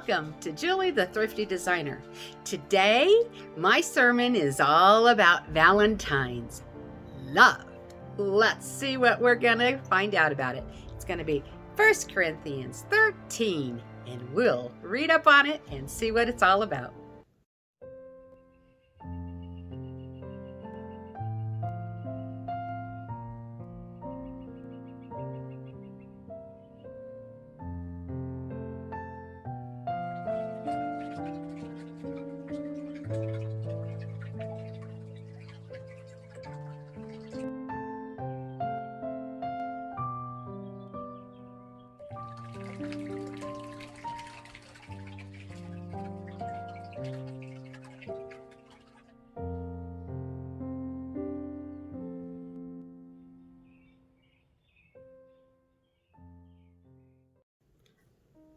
Welcome to Julie the Thrifty Designer. Today, my sermon is all about Valentines. Love. Let's see what we're going to find out about it. It's going to be 1 Corinthians 13, and we'll read up on it and see what it's all about.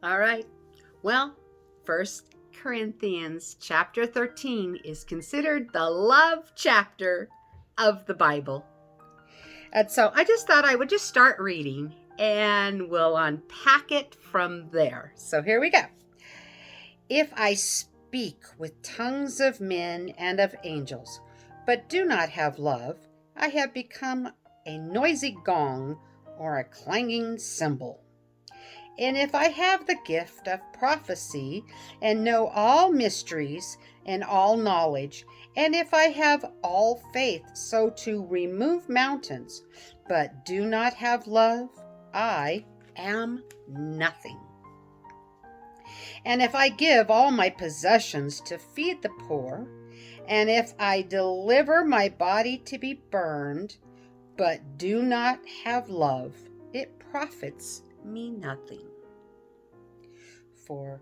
All right. Well, 1 Corinthians chapter 13 is considered the love chapter of the Bible. And so I just thought I would just start reading and we'll unpack it from there. So here we go. If I speak with tongues of men and of angels, but do not have love, I have become a noisy gong or a clanging cymbal. And if I have the gift of prophecy and know all mysteries and all knowledge, and if I have all faith so to remove mountains, but do not have love, I am nothing. And if I give all my possessions to feed the poor, and if I deliver my body to be burned, but do not have love, it profits me nothing. For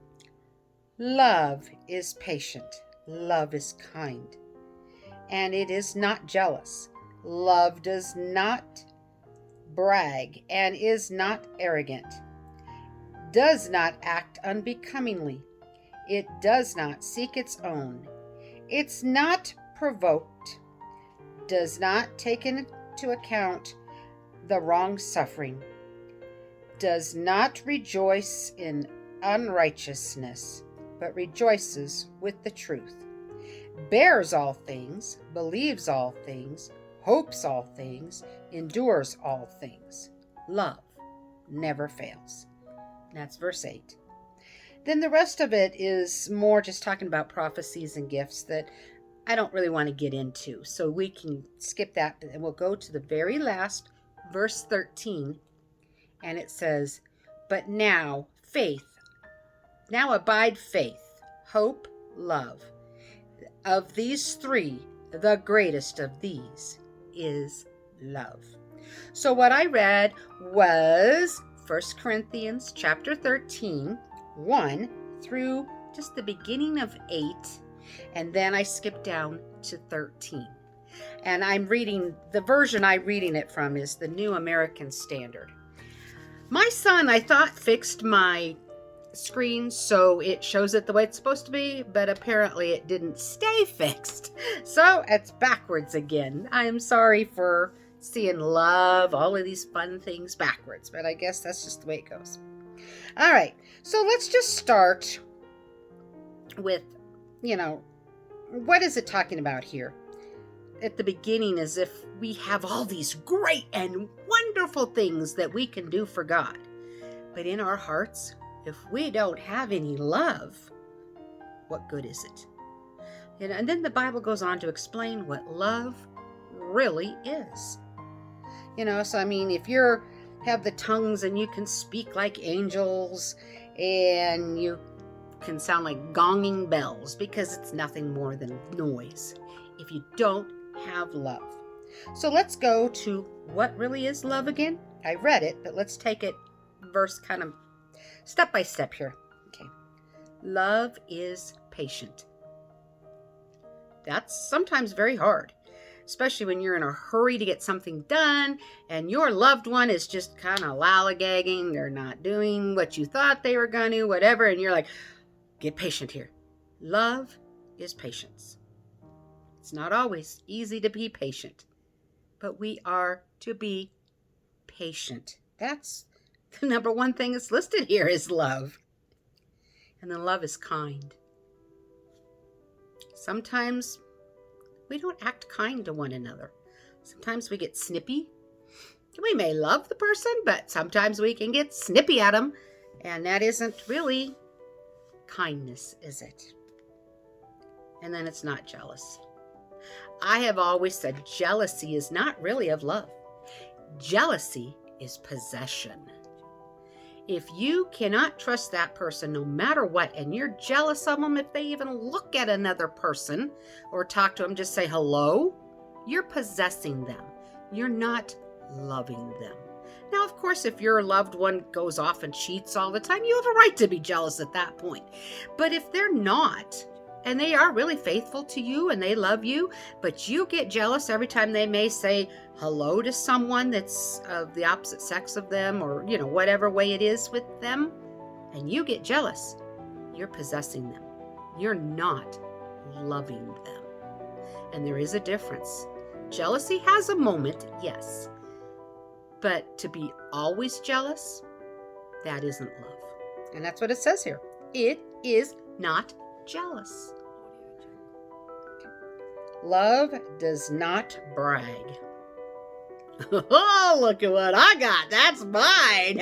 love is patient, love is kind, and it is not jealous. Love does not brag and is not arrogant, does not act unbecomingly. It does not seek its own. It's not provoked, does not take into account the wrong suffering, does not rejoice in unrighteousness, but rejoices with the truth, bears all things, believes all things, hopes all things, endures all things. Love never fails. That's verse 8. Then the rest of it is more just talking about prophecies and gifts that I don't really want to get into. So we can skip that and we'll go to the very last, verse 13. And it says, but now abide faith, hope, love. Of these three, the greatest of these is love. So what I read was 1 Corinthians chapter 13, 1 through just the beginning of 8, and then I skipped down to 13. And I'm reading, the version I'm reading it from is the New American Standard. My son, I thought, fixed my screen so it shows it the way it's supposed to be, but apparently it didn't stay fixed. So it's backwards again. I am sorry for seeing love, all of these fun things backwards, but I guess that's just the way it goes. All right, so let's just start with, what is it talking about here? At the beginning, as if we have all these great and wonderful things that we can do for God. But in our hearts, if we don't have any love, what good is it? And then the Bible goes on to explain what love really is. So if you have the tongues and you can speak like angels and you can sound like gonging bells because it's nothing more than noise if you don't have love. So let's go to what really is love again. I read it, but let's take it verse kind of step by step here. Okay. Love is patient. That's sometimes very hard, especially when you're in a hurry to get something done and your loved one is just kind of lollygagging. They're not doing what you thought they were going to, whatever. And you're like, get patient here. Love is patience. It's not always easy to be patient, but we are to be patient. That's the number one thing that's listed here is love. And then love is kind. Sometimes we don't act kind to one another. Sometimes we get snippy. We may love the person, but sometimes we can get snippy at them. And that isn't really kindness, is it? And then it's not jealous. I have always said jealousy is not really of love. Jealousy is possession. If you cannot trust that person no matter what, and you're jealous of them if they even look at another person or talk to them, just say hello, you're possessing them. You're not loving them. Now, of course, if your loved one goes off and cheats all the time, you have a right to be jealous at that point. But if they're not, and they are really faithful to you and they love you, but you get jealous every time they may say hello to someone that's of the opposite sex of them, or, whatever way it is with them, and you get jealous, you're possessing them. You're not loving them. And there is a difference. Jealousy has a moment, yes. But to be always jealous, that isn't love. And that's what it says here. It is not jealous. Love does not brag. Oh, look at what I got. That's mine.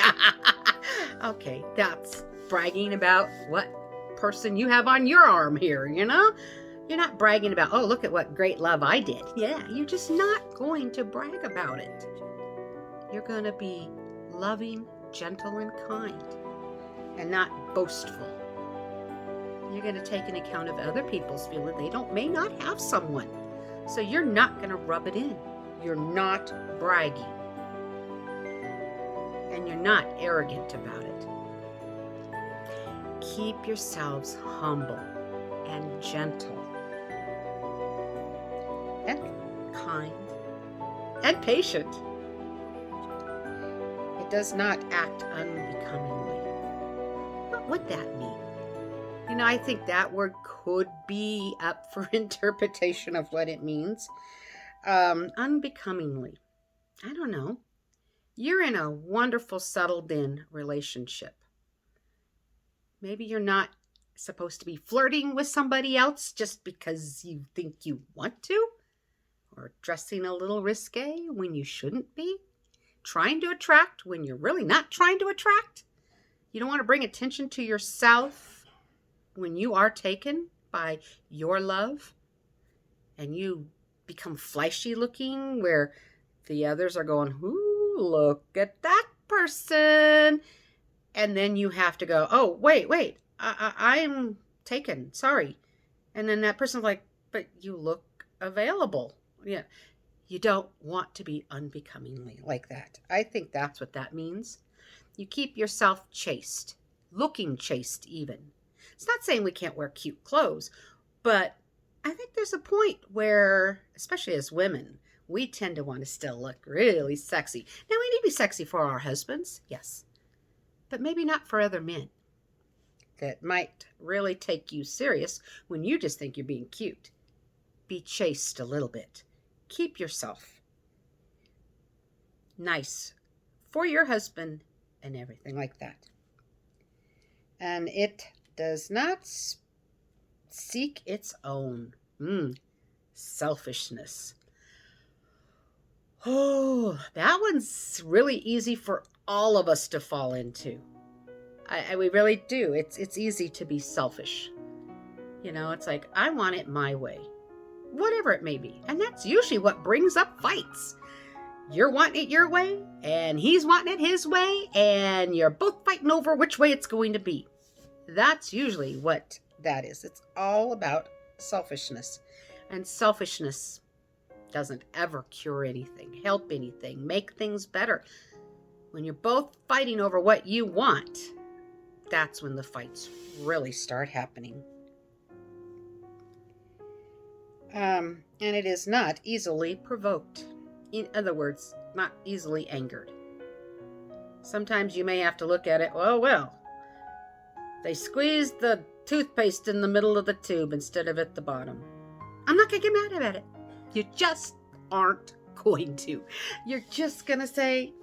Okay, that's bragging about what person you have on your arm here, You're not bragging about, oh, look at what great love I did. Yeah, you're just not going to brag about it. You're going to be loving, gentle, and kind, and not boastful. You're going to take an account of other people's feelings. They may not have someone. So you're not going to rub it in. You're not bragging. And you're not arrogant about it. Keep yourselves humble and gentle and kind and patient. It does not act unbecomingly. What would that mean? I think that word could be up for interpretation of what it means. Unbecomingly. I don't know. You're in a wonderful, settled-in relationship. Maybe you're not supposed to be flirting with somebody else just because you think you want to, or dressing a little risque when you shouldn't be, trying to attract when you're really not trying to attract. You don't want to bring attention to yourself when you are taken by your love, and you become flashy looking where the others are going, ooh, look at that person. And then you have to go, oh, wait, I'm taken, sorry. And then that person's like, but you look available. Yeah, you don't want to be unbecomingly like that. I think that's what that means. You keep yourself chaste, looking chaste even. It's not saying we can't wear cute clothes, but I think there's a point where, especially as women, we tend to want to still look really sexy. Now, we need to be sexy for our husbands, yes, but maybe not for other men that might really take you serious when you just think you're being cute. Be chaste a little bit. Keep yourself nice for your husband and everything like that. And it does not seek its own. Selfishness. Oh, that one's really easy for all of us to fall into. We really do. It's easy to be selfish. It's like, I want it my way. Whatever it may be. And that's usually what brings up fights. You're wanting it your way, and he's wanting it his way, and you're both fighting over which way it's going to be. That's usually what that is. It's all about selfishness. And selfishness doesn't ever cure anything, help anything, make things better. When you're both fighting over what you want, that's when the fights really start happening. And it is not easily provoked. In other words, not easily angered. Sometimes you may have to look at it, well, they squeezed the toothpaste in the middle of the tube instead of at the bottom. I'm not going to get mad about it. You just aren't going to. You're just going to say,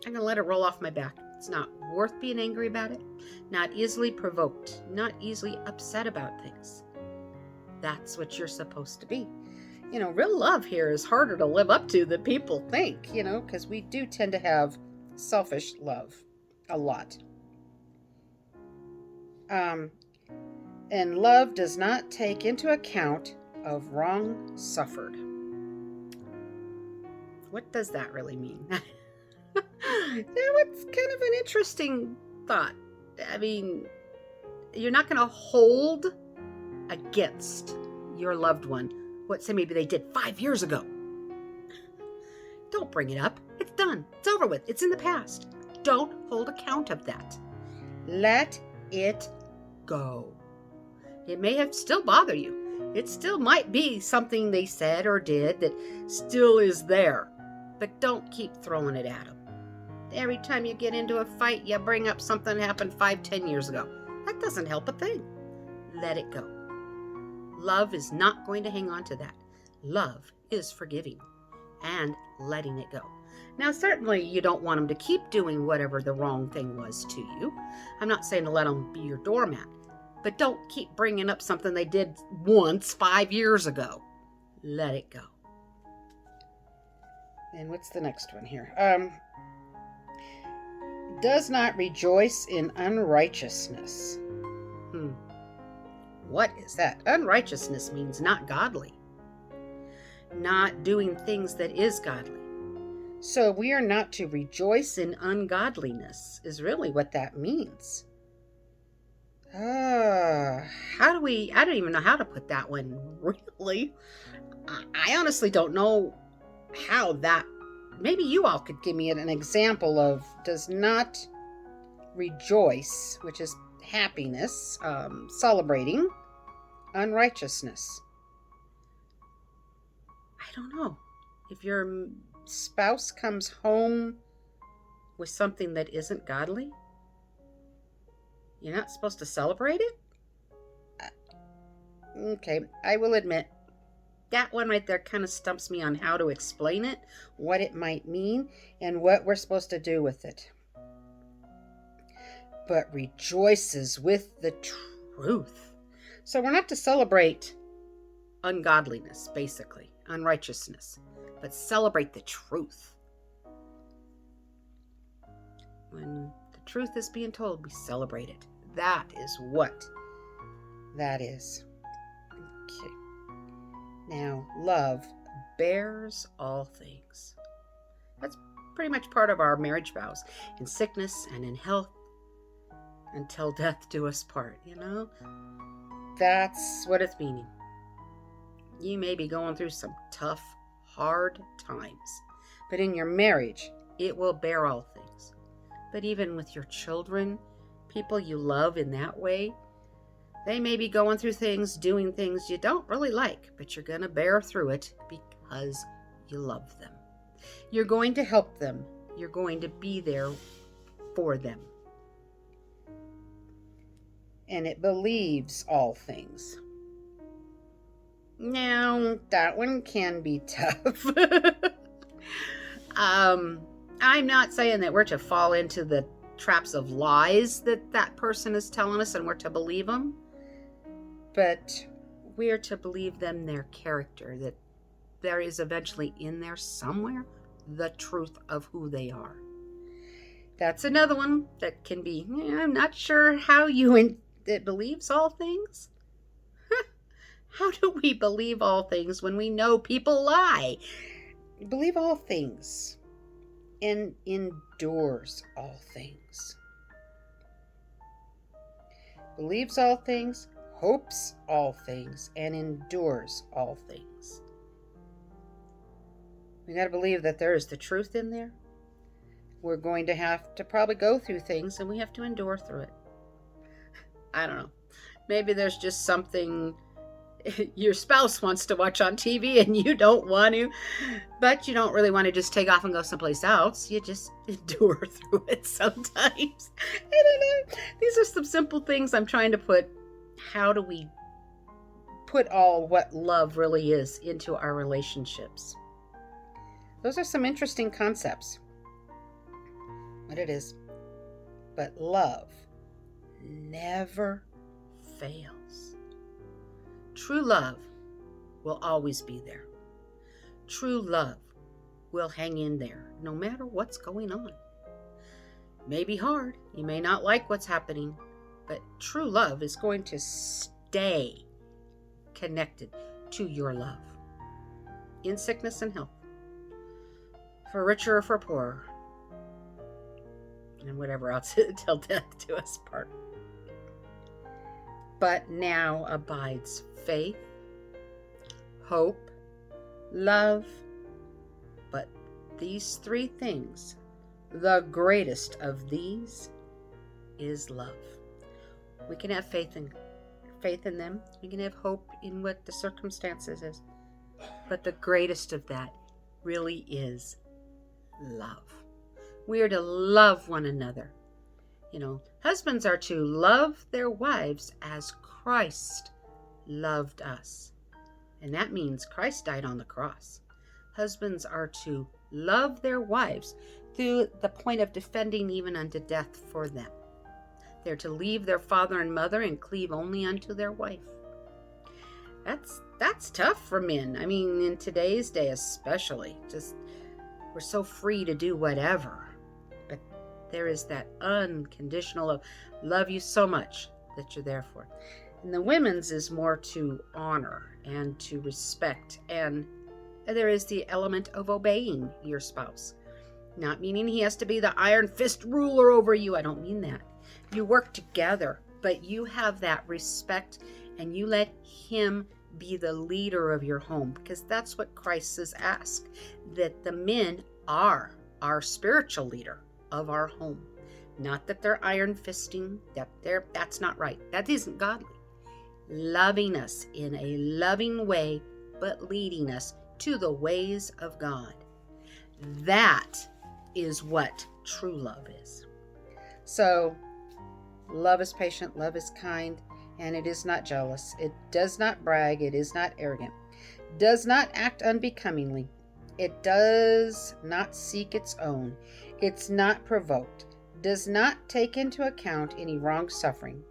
I'm going to let it roll off my back. It's not worth being angry about it, not easily provoked, not easily upset about things. That's what you're supposed to be. Real love here is harder to live up to than people think, because we do tend to have selfish love a lot. And love does not take into account of wrong suffered. What does that really mean? It's kind of an interesting thought. I mean, you're not going to hold against your loved one what, say, maybe they did 5 years ago. Don't bring it up. It's done. It's over with. It's in the past. Don't hold account of that. Let it go. It may have still bother you. It still might be something they said or did that still is there. But don't keep throwing it at them. Every time you get into a fight, you bring up something that happened 5-10 years ago. That doesn't help a thing. Let it go. Love is not going to hang on to that. Love is forgiving and letting it go. Now, certainly you don't want them to keep doing whatever the wrong thing was to you. I'm not saying to let them be your doormat, but don't keep bringing up something they did once 5 years ago. Let it go. And what's the next one here? Does not rejoice in unrighteousness. What is that? Unrighteousness means not godly. Not doing things that is godly. So we are not to rejoice in ungodliness is really what that means. I don't even know how to put that one, really. I honestly don't know how that, maybe you all could give me an example of does not rejoice, which is happiness, celebrating unrighteousness. I don't know. If your spouse comes home with something that isn't godly, you're not supposed to celebrate it? Okay, I will admit, that one right there kind of stumps me on how to explain it, what it might mean, and what we're supposed to do with it. But rejoices with the truth. So we're not to celebrate ungodliness, basically, unrighteousness, but celebrate the truth. When the truth is being told, we celebrate it. That is what that is. Okay. Now, love bears all things. That's pretty much part of our marriage vows. In sickness and in health, until death do us part, That's what it's meaning. You may be going through some tough, hard times, but in your marriage, it will bear all things. But even with your children, people you love in that way, they may be going through things, doing things you don't really like, but you're going to bear through it because you love them. You're going to help them. You're going to be there for them. And it believes all things. Now, that one can be tough. I'm not saying that we're to fall into the traps of lies that person is telling us and we're to believe them. But we're to believe them their character, that there is eventually in there somewhere the truth of who they are. That's another one that can be, I'm not sure how it believes all things. How do we believe all things when we know people lie? Believe all things and endures all things. Believes all things, hopes all things, and endures all things. We got to believe that there is the truth in there. We're going to have to probably go through things and we have to endure through it. I don't know. Maybe there's just something your spouse wants to watch on TV and you don't want to, but you don't really want to just take off and go someplace else. You just endure through it sometimes. I don't know. These are some simple things I'm trying to put. How do we put all what love really is into our relationships? Those are some interesting concepts. What it is. but love never fails. True love will always be there. True love will hang in there no matter what's going on. It may be hard. You may not like what's happening, but true love is going to stay connected to your love in sickness and health, for richer or for poorer, and whatever else till death do us part. But now abides faith, hope, love, but these three things, the greatest of these is love. We can have faith in them. We can have hope in what the circumstances is. But the greatest of that really is love. We are to love one another. Husbands are to love their wives as Christ loved us. And that means Christ died on the cross. Husbands are to love their wives to the point of defending even unto death for them. They're to leave their father and mother and cleave only unto their wife. That's tough for men. I mean, in today's day especially. We're so free to do whatever. But there is that unconditional love you so much that you're there for. And the women's is more to honor and to respect. And there is the element of obeying your spouse. Not meaning he has to be the iron fist ruler over you. I don't mean that. You work together, but you have that respect and you let him be the leader of your home, because that's what Christ has asked, that the men are our spiritual leader of our home. Not that they're iron fisting, that's not right. That isn't godly. Loving us in a loving way, but leading us to the ways of God. That is what true love is. So, love is patient, love is kind, and it is not jealous. It does not brag. It is not arrogant. Does not act unbecomingly. It does not seek its own. It's not provoked. Does not take into account any wrong suffering.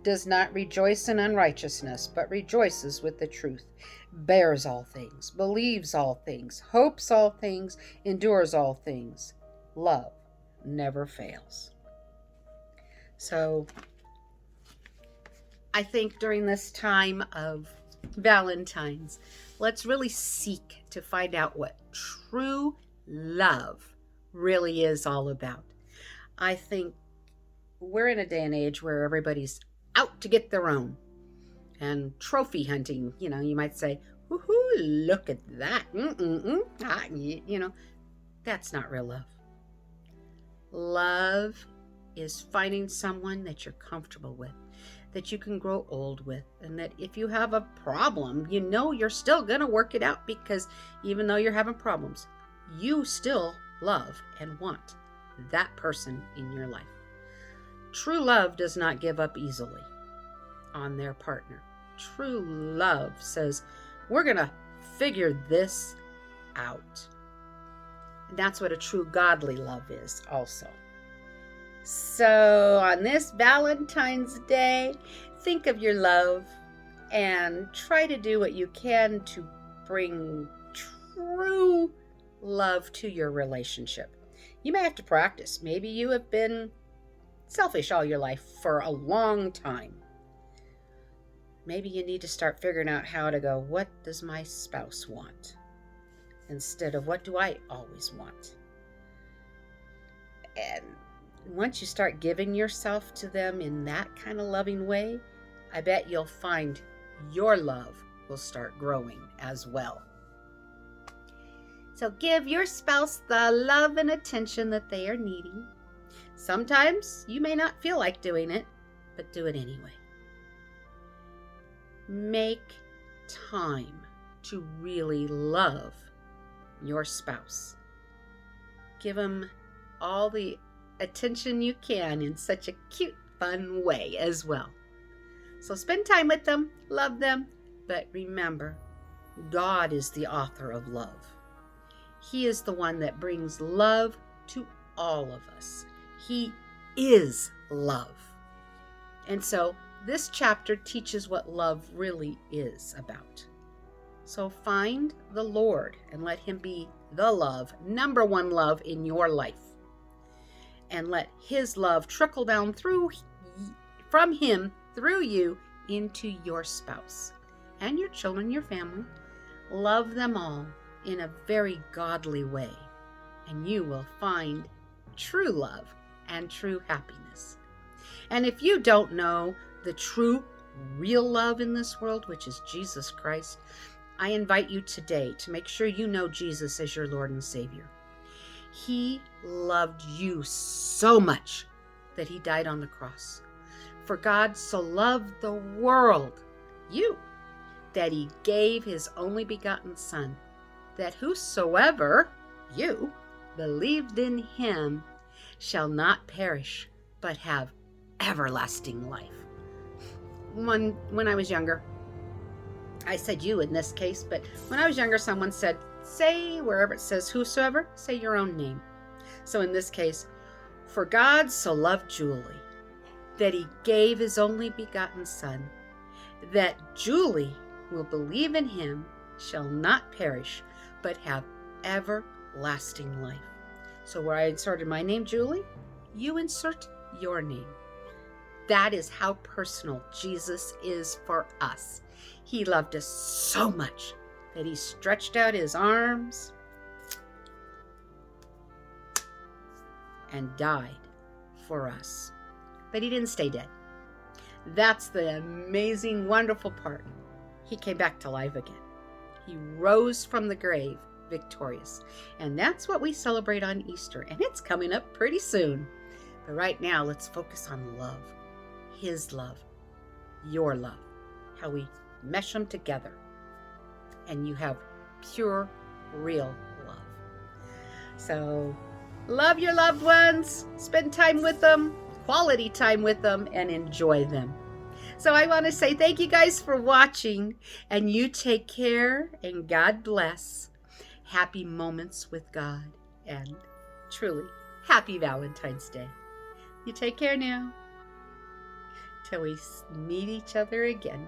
Does not rejoice in unrighteousness, but rejoices with the truth. Bears all things. Believes all things. Hopes all things. Endures all things. Love never fails. So, I think during this time of Valentines, let's really seek to find out what true love really is all about. I think we're in a day and age where everybody's out to get their own. And trophy hunting, you might say, woohoo, look at that. That's not real love. Love is finding someone that you're comfortable with, that you can grow old with, and that if you have a problem, you're still going to work it out, because even though you're having problems, you still love and want that person in your life. True love does not give up easily on their partner. True love says, we're going to figure this out. And that's what a true godly love is also. So on this Valentine's Day, think of your love and try to do what you can to bring true love to your relationship. You may have to practice. Maybe you have been selfish all your life for a long time. Maybe you need to start figuring out how to go, what does my spouse want? Instead of, what do I always want? And once you start giving yourself to them in that kind of loving way, I bet you'll find your love will start growing as well. So give your spouse the love and attention that they are needing. Sometimes you may not feel like doing it, but do it anyway. Make time to really love your spouse. Give them all the attention you can in such a cute, fun way as well. So spend time with them, love them, but remember, God is the author of love. He is the one that brings love to all of us. He is love. And so this chapter teaches what love really is about. So find the Lord and let him be the love, number one love in your life. And let his love trickle down from him through you into your spouse and your children, your family. Love them all in a very godly way, and you will find true love and true happiness. And if you don't know the true, real love in this world, which is Jesus Christ, I invite you today to make sure you know Jesus as your Lord and Savior. He loved you so much that he died on the cross. For God so loved the world, you, that he gave his only begotten Son, that whosoever, you, believed in him shall not perish, but have everlasting life. When I was younger, I said you in this case, but when I was younger, someone said, say wherever it says whosoever, say your own name. So in this case, for God so loved Julie, that he gave his only begotten Son, that Julie will believe in him shall not perish, but have everlasting life. So where I inserted my name, Julie, you insert your name. That is how personal Jesus is for us. He loved us so much that he stretched out his arms and died for us. But he didn't stay dead. That's the amazing, wonderful part. He came back to life again. He rose from the grave victorious. And that's what we celebrate on Easter. And it's coming up pretty soon. But right now, let's focus on love. His love. Your love. How we mesh them together. And you have pure, real love. So, love your loved ones. Spend time with them. Quality time with them. And enjoy them. So I want to say thank you guys for watching, and you take care, and God bless. Happy moments with God, and truly, happy Valentine's Day. You take care now, till we meet each other again.